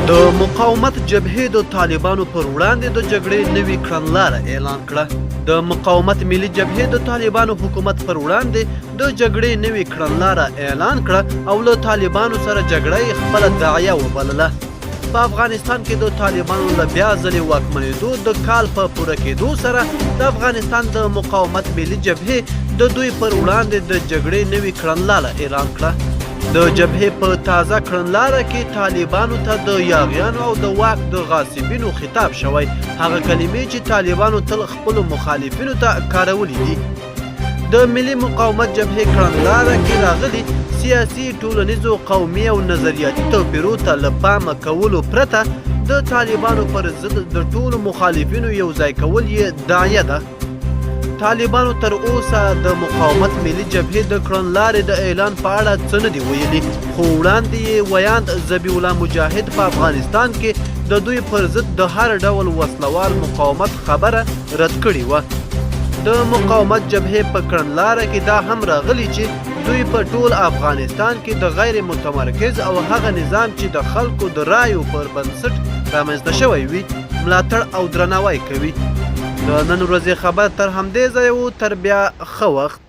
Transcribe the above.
د مقاومت جبهې د طالبانو پر وړاندې د جګړې نوې کړنلاره اعلان کړه. د مقاومت ملي جبهې د طالبانو حکومت پر وړاندې د جګړې نوې کړنلاره اعلان کړه او له طالبانو سره جګړه یې خپله داعیه وبلله. په افغانستان کې د طالبانو له بیا ځلې واکمنېدو د کال په پوره کېدو سره د افغانستان د مقاومت ملي جبهې د دوی پر وړاندې د جګړې نوې کړنلاره اعلان کړه. د جبهې په تازه کړنلاره کې طالبانو ته د یاغیانو او د واک د غاصبینو خطاب شوی، هغه کلمې چې طالبانو تل خپلو مخالفینو ته کارولې دي. د ملي مقاومت جبهې کړنلاره کې راغلي سیاسي، ټولنیزو، قومي او نظریاتي توپیرو ته له پامه کولو پرته د طالبانو پر ضد د ټولو مخالفینو یو ځای کول یې داعیه ده. طالبانو تر اوسه د مقاومت ملي جبهې د کړنلارې د اعلان په اړه څه نه دي ویلي، خو وړاندې یې ویاند ذبیح الله مجاهد په افغانستان کې د دوی پر ضد د هر ډول وسلوال مقاومت خبره رد کړې وه. د مقاومت جبهې په کړنلاره کې دا هم راغلي چې دوی په ټول افغانستان کې د غیر متمرکز او هغه نظام چې د خلکو د رایو پر بنسټ رامنځته شوی وي ملاتړ او درناوی کوي. د نن ورځې خبر تر همدې ځایه و، تر بیا ښه وخت.